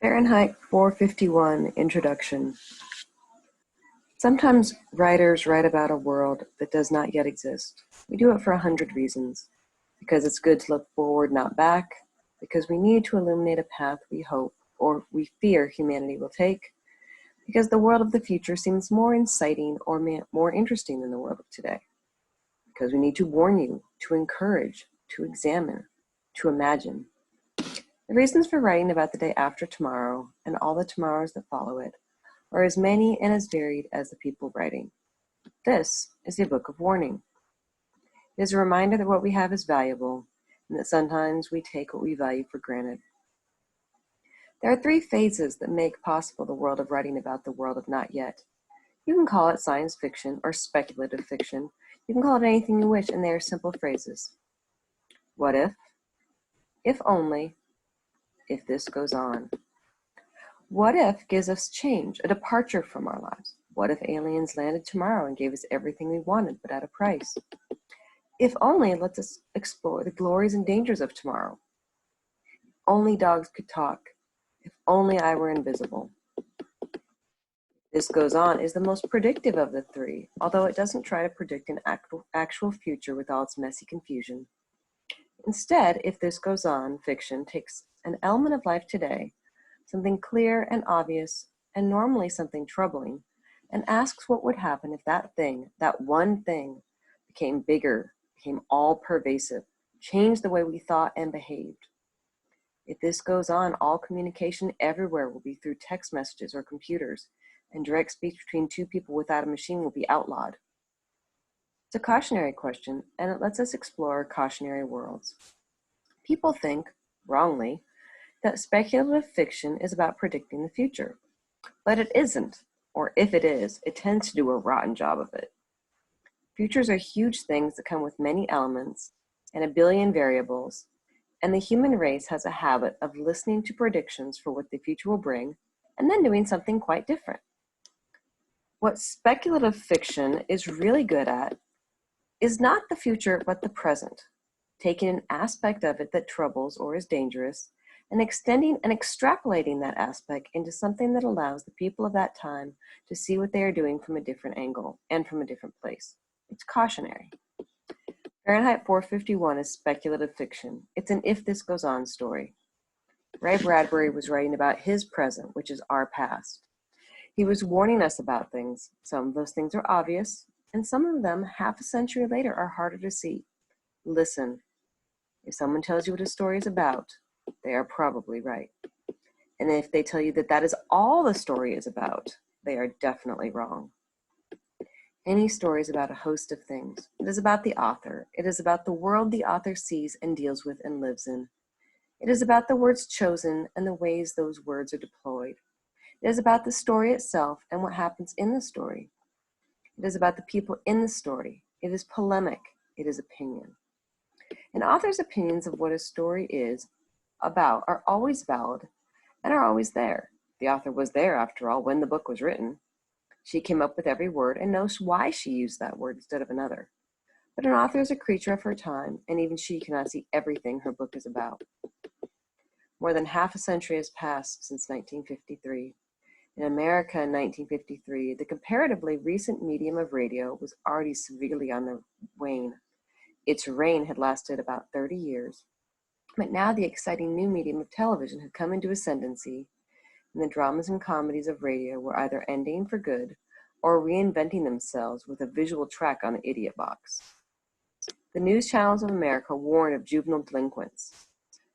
Fahrenheit 451 Introduction. Sometimes writers write about a world that does not yet exist. We do it for 100 reasons. Because it's good to look forward, not back. Because we need to illuminate a path we hope or we fear humanity will take. Because the world of the future seems more inciting or more interesting than the world of today. Because we need to warn you, to encourage, to examine, to imagine. The reasons for writing about the day after tomorrow and all the tomorrows that follow it are as many and as varied as the people writing. This is a book of warning. It is a reminder that what we have is valuable and that sometimes we take what we value for granted. There are three phases that make possible the world of writing about the world of not yet. You can call it science fiction or speculative fiction. You can call it anything you wish, and they are simple phrases. What if only, if this goes on. What if gives us change, a departure from our lives? What if aliens landed tomorrow and gave us everything we wanted, but at a price? If only lets us explore the glories and dangers of tomorrow. Only dogs could talk. If only I were invisible. This goes on is the most predictive of the three, although it doesn't try to predict an actual future with all its messy confusion. Instead, if this goes on, fiction takes an element of life today, something clear and obvious, and normally something troubling, and asks what would happen if that thing, that one thing, became bigger, became all-pervasive, changed the way we thought and behaved. If this goes on, all communication everywhere will be through text messages or computers, and direct speech between two people without a machine will be outlawed. It's a cautionary question, and it lets us explore cautionary worlds. People think, wrongly, that speculative fiction is about predicting the future. But it isn't, or if it is, it tends to do a rotten job of it. Futures are huge things that come with many elements and a billion variables, and the human race has a habit of listening to predictions for what the future will bring and then doing something quite different. What speculative fiction is really good at is not the future but the present, taking an aspect of it that troubles or is dangerous and extending and extrapolating that aspect into something that allows the people of that time to see what they are doing from a different angle and from a different place. It's cautionary. Fahrenheit 451 is speculative fiction. It's an if this goes on story. Ray Bradbury was writing about his present, which is our past. He was warning us about things. Some of those things are obvious, and some of them half a century later are harder to see. Listen. If someone tells you what a story is about, they are probably right. And if they tell you that that is all the story is about, they are definitely wrong. Any story is about a host of things. It is about the author. It is about the world the author sees and deals with and lives in. It is about the words chosen and the ways those words are deployed. It is about the story itself and what happens in the story. It is about the people in the story. It is polemic. It is opinion. An author's opinions of what a story is about are always valid and are always there. The author was there, after all, when the book was written. She came up with every word and knows why she used that word instead of another. But an author is a creature of her time, and even she cannot see everything her book is about. More than half a century has passed since 1953. In America in 1953, the comparatively recent medium of radio was already severely on the wane. Its reign had lasted about 30 years, but now the exciting new medium of television had come into ascendancy, and the dramas and comedies of radio were either ending for good or reinventing themselves with a visual track on the idiot box. The news channels of America warned of juvenile delinquents,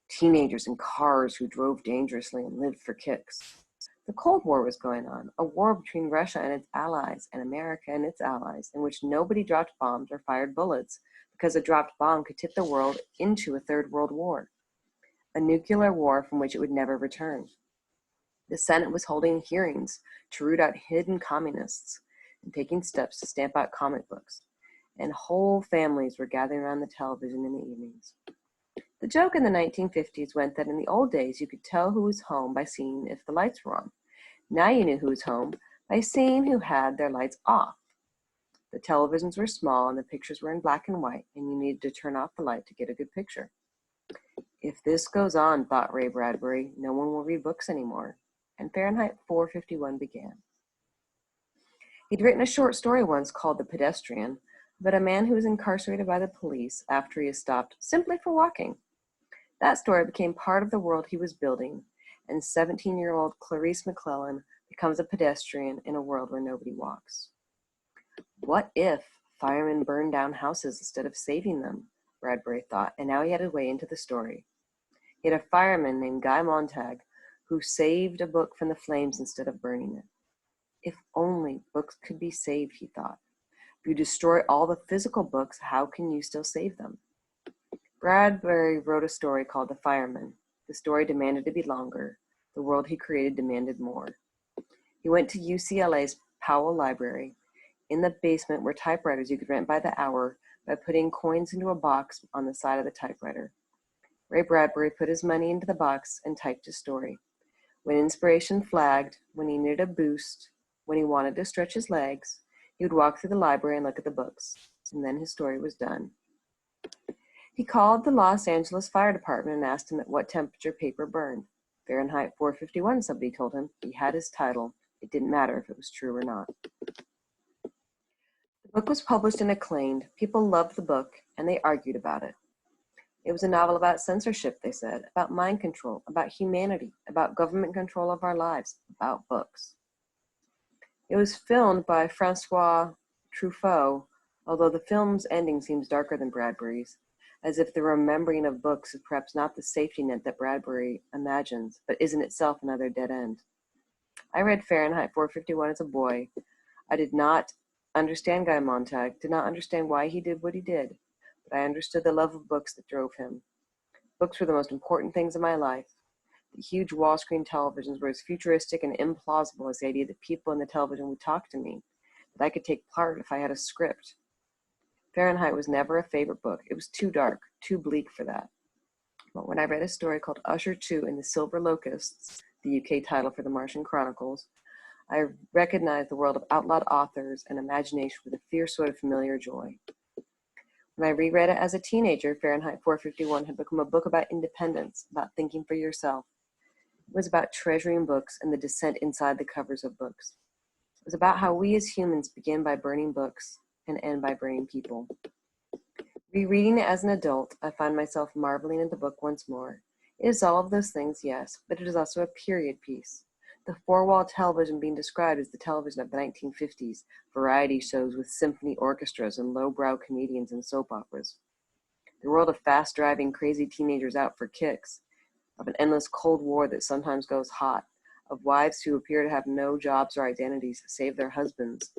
teenagers in cars who drove dangerously and lived for kicks. The Cold War was going on, a war between Russia and its allies and America and its allies, in which nobody dropped bombs or fired bullets because a dropped bomb could tip the world into a third world war, a nuclear war from which it would never return. The Senate was holding hearings to root out hidden communists and taking steps to stamp out comic books, and whole families were gathering around the television in the evenings. The joke in the 1950s went that in the old days you could tell who was home by seeing if the lights were on. Now you knew who was home by seeing who had their lights off. The televisions were small and the pictures were in black and white, and you needed to turn off the light to get a good picture. If this goes on, thought Ray Bradbury, no one will read books anymore. And Fahrenheit 451 began. He'd written a short story once called The Pedestrian, about a man who was incarcerated by the police after he is stopped simply for walking. That story became part of the world he was building, and 17-year-old Clarice McClellan becomes a pedestrian in a world where nobody walks. What if firemen burned down houses instead of saving them? Bradbury thought, and now he had his way into the story. He had a fireman named Guy Montag who saved a book from the flames instead of burning it. If only books could be saved, he thought. If you destroy all the physical books, how can you still save them? Bradbury wrote a story called The Fireman. The story demanded to be longer. The world he created demanded more. He went to UCLA's Powell Library. In the basement were typewriters you could rent by the hour by putting coins into a box on the side of the typewriter. Ray Bradbury put his money into the box and typed his story. When inspiration flagged, when he needed a boost, when he wanted to stretch his legs, he would walk through the library and look at the books, and then his story was done. He called the Los Angeles Fire Department and asked him at what temperature paper burned. Fahrenheit 451, somebody told him. He had his title. It didn't matter if it was true or not. The book was published and acclaimed. People loved the book, and they argued about it. It was a novel about censorship, they said, about mind control, about humanity, about government control of our lives, about books. It was filmed by Francois Truffaut, although the film's ending seems darker than Bradbury's, as if the remembering of books is perhaps not the safety net that Bradbury imagines, but is in itself another dead end. I read Fahrenheit 451 as a boy. I did not understand Guy Montag, did not understand why he did what he did, but I understood the love of books that drove him. Books were the most important things in my life. The huge wall-screen televisions were as futuristic and implausible as the idea that people in the television would talk to me, that I could take part if I had a script. Fahrenheit was never a favorite book. It was too dark, too bleak for that. But when I read a story called Usher 2 in the Silver Locusts, the UK title for the Martian Chronicles, I recognized the world of outlawed authors and imagination with a fierce sort of familiar joy. When I reread it as a teenager, Fahrenheit 451 had become a book about independence, about thinking for yourself. It was about treasuring books and the descent inside the covers of books. It was about how we as humans begin by burning books and end by burning people. Rereading it as an adult, I find myself marveling at the book once more. It is all of those things, yes, but it is also a period piece. The four-wall television being described as the television of the 1950s, variety shows with symphony orchestras and lowbrow comedians and soap operas. The world of fast-driving, crazy teenagers out for kicks, of an endless Cold War that sometimes goes hot, of wives who appear to have no jobs or identities save their husbands,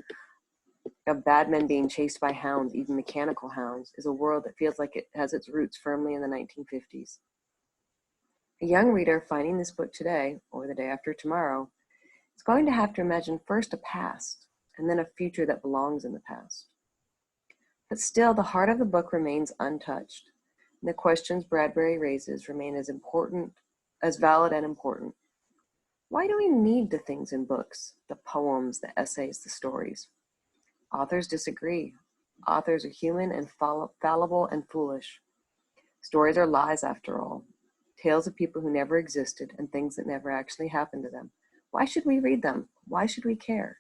of bad men being chased by hounds, even mechanical hounds, is a world that feels like it has its roots firmly in the 1950s. A young reader finding this book today, or the day after tomorrow, is going to have to imagine first a past, and then a future that belongs in the past. But still, the heart of the book remains untouched, and the questions Bradbury raises remain as valid and important. Why do we need the things in books, the poems, the essays, the stories? Authors disagree. Authors are human and fallible and foolish. Stories are lies, after all. Tales of people who never existed and things that never actually happened to them. Why should we read them? Why should we care?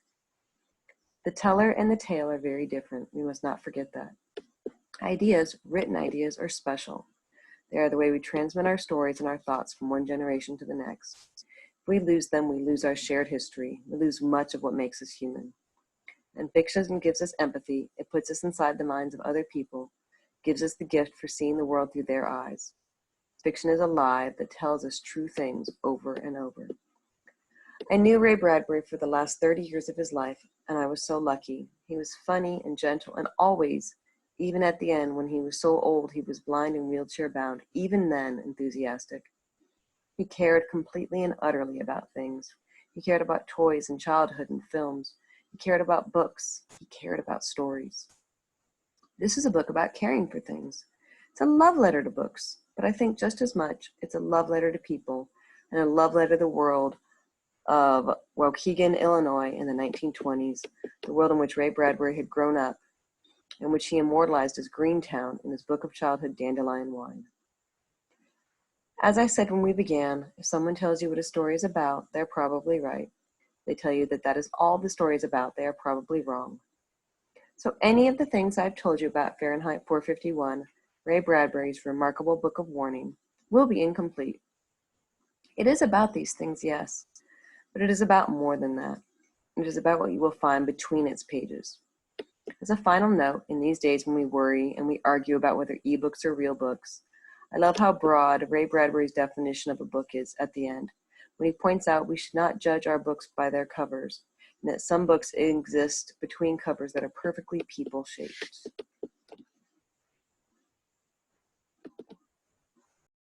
The teller and the tale are very different. We must not forget that. Ideas, written ideas, are special. They are the way we transmit our stories and our thoughts from one generation to the next. If we lose them, we lose our shared history. We lose much of what makes us human. And fiction gives us empathy. It puts us inside the minds of other people, gives us the gift for seeing the world through their eyes. Fiction is alive that tells us true things over and over. I knew Ray Bradbury for the last 30 years of his life, and I was so lucky. He was funny and gentle, and always, even at the end when he was so old he was blind and wheelchair-bound, even then enthusiastic. He cared completely and utterly about things. He cared about toys and childhood and films. He cared about books. He cared about stories. This is a book about caring for things. It's a love letter to books, but I think just as much it's a love letter to people and a love letter to the world of Waukegan, Illinois in the 1920s, the world in which Ray Bradbury had grown up, and which he immortalized as Greentown in his book of childhood, Dandelion Wine. As I said when we began, if someone tells you what a story is about, they're probably right. They tell you that that is all the story is about, they are probably wrong. So any of the things I've told you about Fahrenheit 451, Ray Bradbury's remarkable book of warning, will be incomplete. It is about these things, yes, but it is about more than that. It is about what you will find between its pages. As a final note, in these days when we worry and we argue about whether ebooks are real books, I love how broad Ray Bradbury's definition of a book is at the end, when he points out we should not judge our books by their covers, and that some books exist between covers that are perfectly people-shaped.